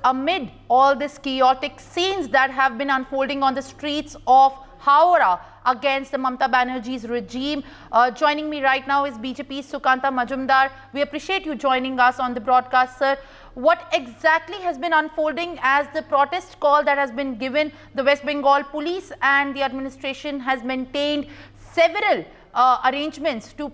amid all these chaotic scenes that have been unfolding on the streets of Howrah against the Mamata Banerjee's regime. Joining me right now is BJP's Sukanta Majumdar. We appreciate you joining us on the broadcast, sir. What exactly has been unfolding as the protest call that has been given? The West Bengal Police and the administration has maintained several arrangements to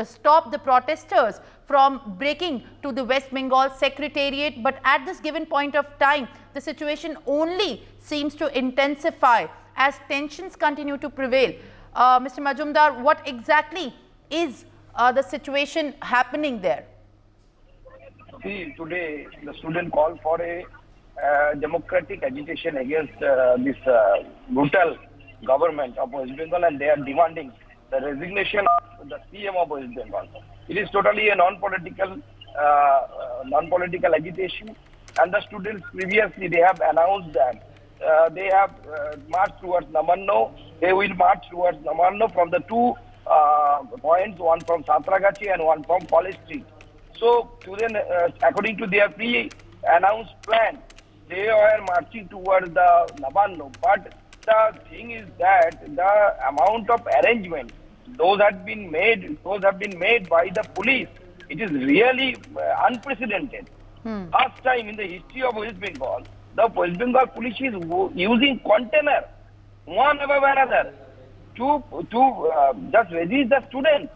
stop the protesters from breaking to the West Bengal Secretariat. But at this given point of time, the situation only seems to intensify as tensions continue to prevail. Mr. Majumdar, what exactly is the situation happening there? See, today the student called for a democratic agitation against this brutal government of West Bengal, and they are demanding the resignation of the CM of West Bengal. It is totally a non-political agitation, and the students previously they have announced that they have marched towards Namanno. They will march towards Namanno from the two points, one from Satragachi and one from College Street. So, according to their pre-announced plan, they are marching towards the Namanno. But the thing is that the amount of arrangement those have been made by the police. It is really unprecedented. First time in the history of West Bengal, the West Bengal police is using container one above another to just resist the students,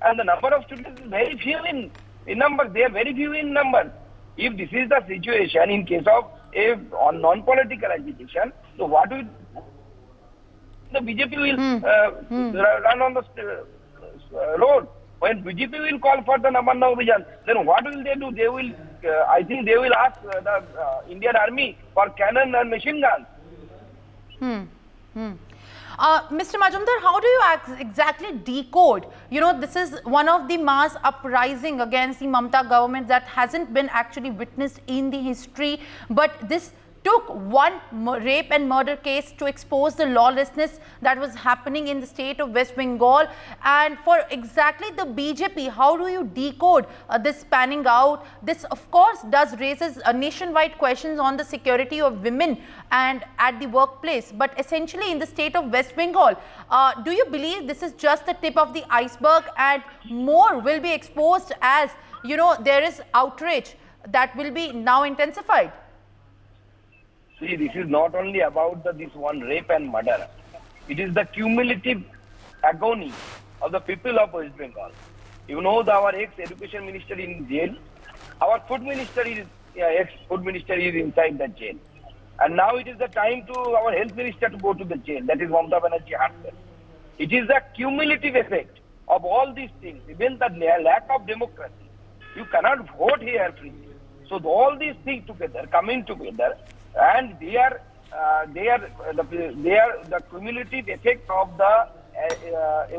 and the number of students is very few in number. They are very few in number. If this is the situation in case of a non-political agitation, so what will the BJP will run on the road? When BJP will call for the Namanna Abhijan, then what will they do? They will, I think they will ask the Indian Army for cannon and machine guns. Mr. Majumdar, how do you exactly decode? You know, this is one of the mass uprising against the Mamata government that hasn't been actually witnessed in the history, but this took one rape and murder case to expose the lawlessness that was happening in the state of West Bengal. And for exactly the BJP, how do you decode this panning out? This, of course, does raises nationwide questions on the security of women and at the workplace. But essentially, in the state of West Bengal, do you believe this is just the tip of the iceberg and more will be exposed as, you know, there is outrage that will be now intensified? See, this is not only about this one rape and murder. It is the cumulative agony of the people of West Bengal. You know, our ex-education minister is in jail. Our food minister is ex-food minister is inside the jail. And now it is the time to our health minister to go to the jail. That is Mamata Banerjee herself. It is the cumulative effect of all these things, even the lack of democracy. You cannot vote here freely. So all these things together, coming together, and they are the cumulative effect of the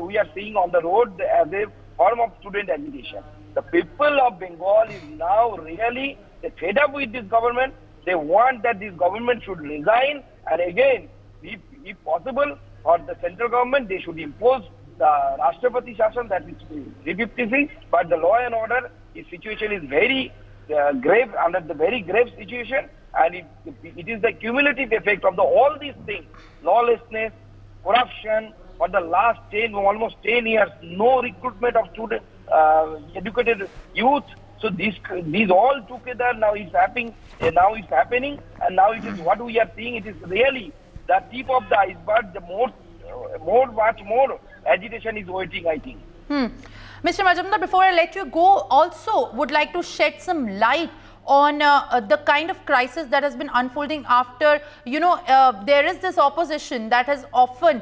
we are seeing on the road as a form of student agitation. The people of Bengal is now really fed up with this government. They want that this government should resign, and again, if possible, for the central government, they should impose the Rashtrapati Shashan, that is 356. But the law and order situation is very grave, under the very grave situation. And it is the cumulative effect of all these things, lawlessness, corruption, for the last almost 10 years, no recruitment of student, educated youth. So these all together now is happening, and now it is what we are seeing. It is really the tip of the iceberg. The much more agitation is waiting, I think. Mr. Majumdar, before I let you go, also would like to shed some light on the kind of crisis that has been unfolding after, you know, there is this opposition that has often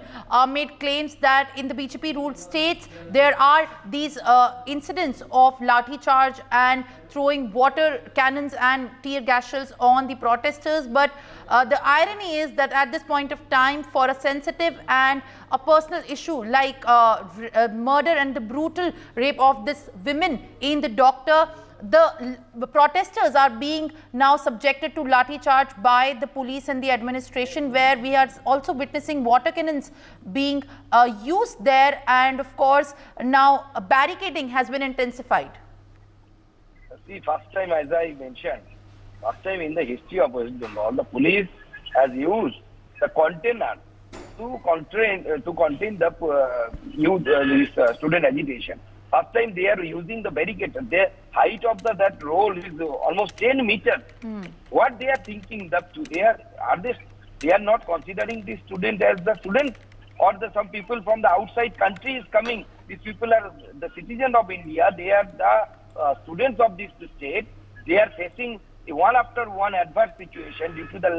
made claims that in the BJP ruled states, there are these incidents of lathi charge and throwing water cannons and tear gas shells on the protesters. But the irony is that at this point of time, for a sensitive and a personal issue like murder and the brutal rape of this women in the doctor, the protesters are being now subjected to lathi charge by the police and the administration, where we are also witnessing water cannons being used there, and of course now barricading has been intensified. See, first time, as I mentioned, first time in the history of West Bengal, the police has used the container to contain the youth student agitation. First time they are using the barricade. The height of that roll is almost 10 meters. What they are thinking that they are not considering the student as the student, or some people from the outside country is coming. These people are the citizens of India. They are the students of this state. They are facing one after one adverse situation due to the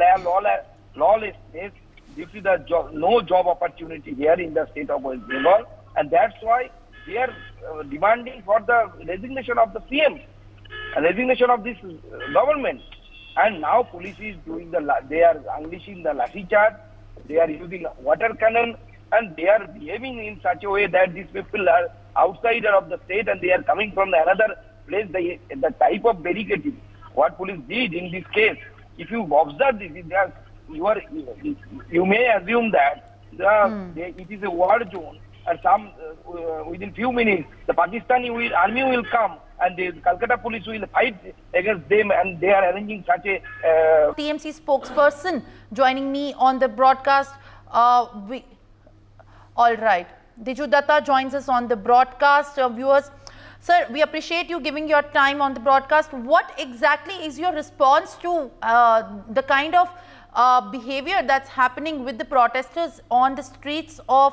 lawlessness, due to the no job opportunity here in the state of West Bengal, and that's why they are demanding for the resignation of the CM, resignation of this government. And now police is they are unleashing the lathi charge, they are using water cannon, and they are behaving in such a way that these people are outsider of the state and they are coming from another place. The type of barricading what police did in this case, if you observe this, you may assume that it is a war zone, and within few minutes the Pakistani army will come and the Kolkata police will fight against them, and they are arranging such a TMC spokesperson joining me on the broadcast. All right, Diju Datta joins us on the broadcast. Viewers, sir, we appreciate you giving your time on the broadcast. What exactly is your response to the kind of behavior that's happening with the protesters on the streets of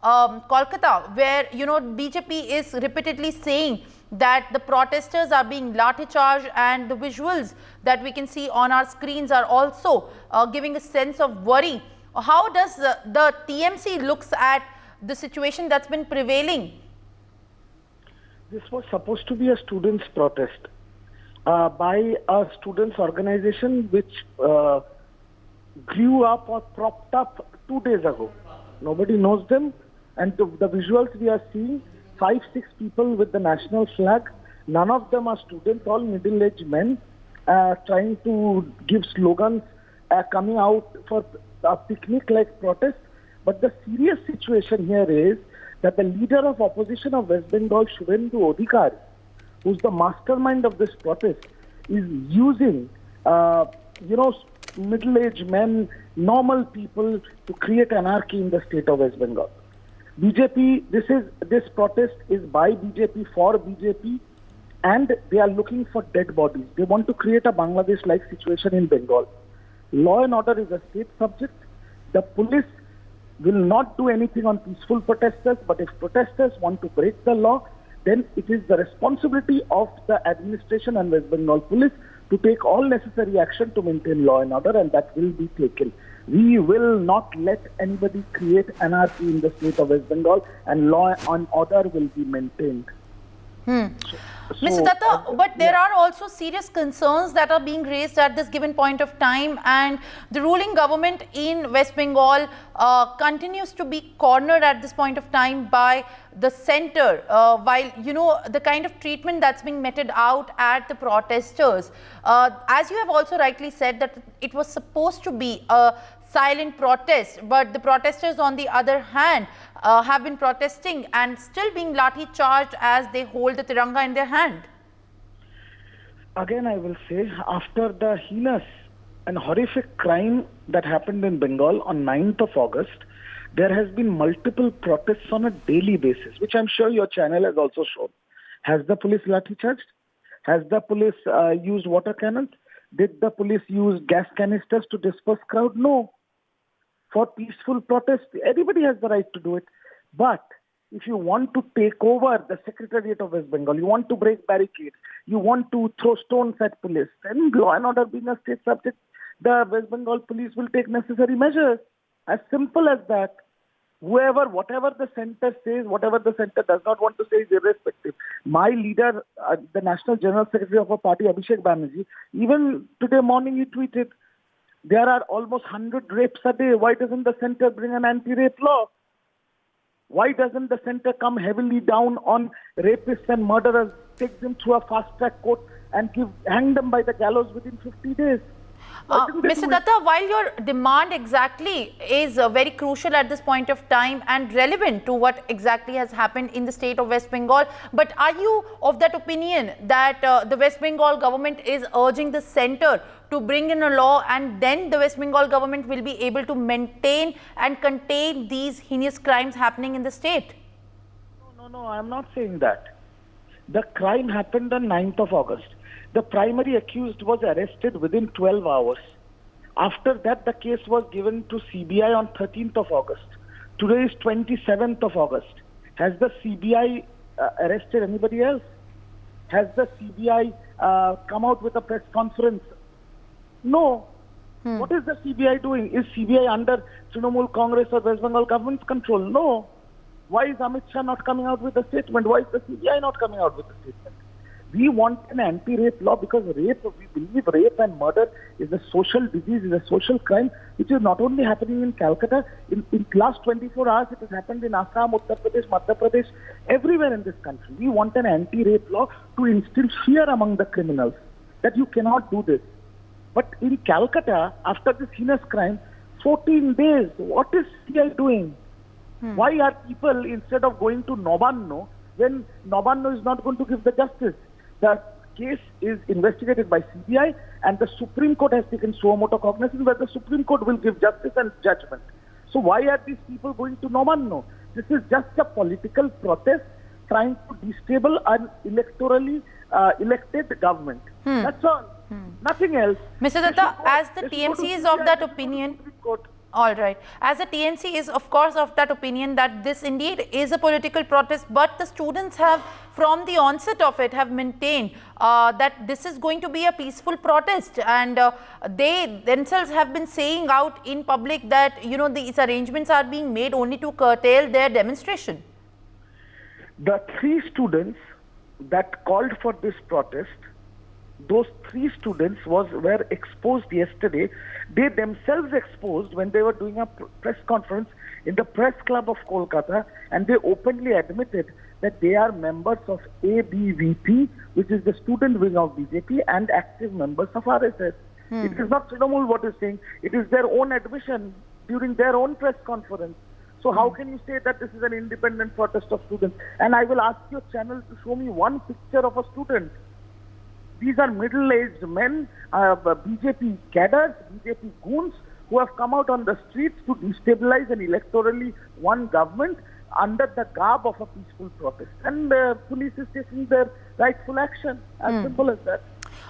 Kolkata, where BJP is repeatedly saying that the protesters are being lathi charged, and the visuals that we can see on our screens are also giving a sense of worry. How does the TMC looks at the situation that's been prevailing? This was supposed to be a students' protest by a students' organization which grew up or propped up 2 days ago. Nobody knows them, and the visuals we are seeing, 5-6 people with the national flag. None of them are students, all middle-aged men trying to give slogans, coming out for a picnic-like protest. But the serious situation here is that the leader of opposition of West Bengal, Shubhendu Adhikari, who's the mastermind of this protest, is using, middle-aged men, normal people to create anarchy in the state of West Bengal. BJP, this protest is by BJP for BJP, and they are looking for dead bodies. They want to create a Bangladesh-like situation in Bengal. Law and order is a state subject. The police will not do anything on peaceful protesters, but if protesters want to break the law, then it is the responsibility of the administration and West Bengal police to take all necessary action to maintain law and order, and that will be taken. We will not let anybody create anarchy in the state of West Bengal, and law and order will be maintained. Mr. Datta, but there are also serious concerns that are being raised at this given point of time, and the ruling government in West Bengal continues to be cornered at this point of time by the centre, while the kind of treatment that's being meted out at the protesters. As you have also rightly said, that it was supposed to be a silent protest, but the protesters on the other hand have been protesting and still being lathi charged as they hold the tiranga in their hand. Again, I will say, after the heinous and horrific crime that happened in Bengal on 9th of August, there has been multiple protests on a daily basis, which I'm sure your channel has also shown. Has the police lathi charged? Has the police used water cannons? Did the police use gas canisters to disperse crowd? No. For peaceful protest, everybody has the right to do it. But if you want to take over the Secretariat of West Bengal, you want to break barricades, you want to throw stones at police, then law and order being a state subject, the West Bengal police will take necessary measures. As simple as that. Whatever the centre says, whatever the centre does not want to say is irrespective. My leader, the National General Secretary of our party, Abhishek Banerjee, even today morning he tweeted, there are almost 100 rapes a day. Why doesn't the centre bring an anti-rape law? Why doesn't the centre come heavily down on rapists and murderers, take them through a fast-track court and hang them by the gallows within 50 days? Mr. Datta, while your demand exactly is very crucial at this point of time and relevant to what exactly has happened in the state of West Bengal, but are you of that opinion that the West Bengal government is urging the centre to bring in a law, and then the West Bengal government will be able to maintain and contain these heinous crimes happening in the state? No, I'm not saying that. The crime happened on 9th of August. The primary accused was arrested within 12 hours. After that, the case was given to CBI on 13th of August. Today is 27th of August. Has the CBI arrested anybody else? Has the CBI come out with a press conference? No. What is the CBI doing? Is CBI under Trinamool Congress or West Bengal government's control? No. Why is Amit Shah not coming out with a statement? Why is the CBI not coming out with a statement? We want an anti-rape law because we believe rape and murder is a social disease, is a social crime, which is not only happening in Calcutta. In last 24 hours, it has happened in Assam, Uttar Pradesh, Madhya Pradesh, everywhere in this country. We want an anti-rape law to instill fear among the criminals that you cannot do this. But in Calcutta, after this heinous crime, 14 days, what is CBI doing? Why are people, instead of going to Nabanno, when Nabanno is not going to give the justice? The case is investigated by CBI and the Supreme Court has taken suo motu cognizance where the Supreme Court will give justice and judgment. So why are these people going to Nabanno? This is just a political protest trying to destabilize an electorally elected government. That's all. Nothing else. Mr. Datta, as the TMC is of that opinion, all right, as the TMC is of course of that opinion that this indeed is a political protest, but the students have from the onset of it have maintained that this is going to be a peaceful protest, and they themselves have been saying out in public that these arrangements are being made only to curtail their demonstration. The 3 students that called for this protest, those 3 students were exposed yesterday. They themselves exposed when they were doing a press conference in the press club of Kolkata, and they openly admitted that they are members of ABVP, which is the student wing of BJP, and active members of RSS. It is not Trinamool what is saying. It is their own admission during their own press conference. So how can you say that this is an independent protest of students? And I will ask your channel to show me one picture of a student. These are middle-aged men, BJP cadres, BJP goons, who have come out on the streets to destabilize an electorally won government under the garb of a peaceful protest. And the police is taking their rightful action, as simple as that.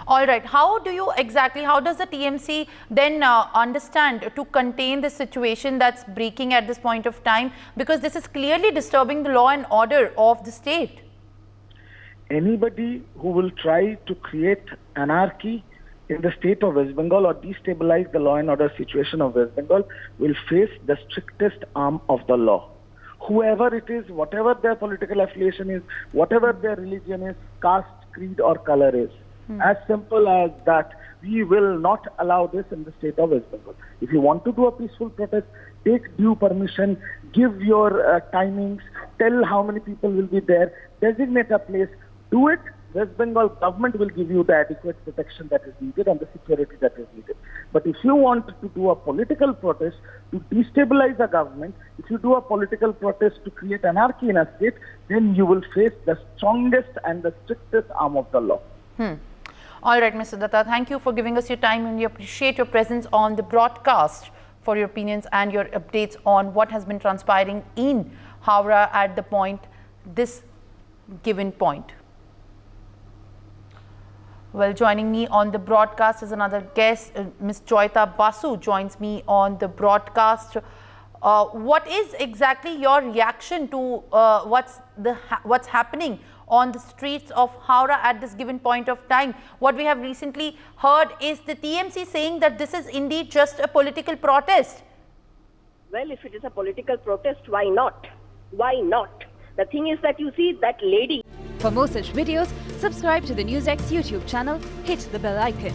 All right. How does the TMC then understand to contain the situation that's breaking at this point of time? Because this is clearly disturbing the law and order of the state. Anybody who will try to create anarchy in the state of West Bengal or destabilize the law and order situation of West Bengal will face the strictest arm of the law. Whoever it is, whatever their political affiliation is, whatever their religion is, caste, creed or color is. As simple as that. We will not allow this in the state of West Bengal. If you want to do a peaceful protest, take due permission, give your timings, tell how many people will be there, designate a place, do it. West Bengal government will give you the adequate protection that is needed and the security that is needed. But if you want to do a political protest to destabilize the government, if you do a political protest to create anarchy in a state, then you will face the strongest and the strictest arm of the law. All right, Mr. Datta, thank you for giving us your time, and we appreciate your presence on the broadcast for your opinions and your updates on what has been transpiring in Howrah at this given point. Well, joining me on the broadcast is another guest, Ms. Joyita Basu joins me on the broadcast. What is exactly your reaction to what's happening on the streets of Howrah at this given point of time? What we have recently heard is the TMC saying that this is indeed just a political protest. Well, if it is a political protest, why not? Why not? The thing is that you see that lady. For more such videos, subscribe to the NewsX YouTube channel, hit the bell icon.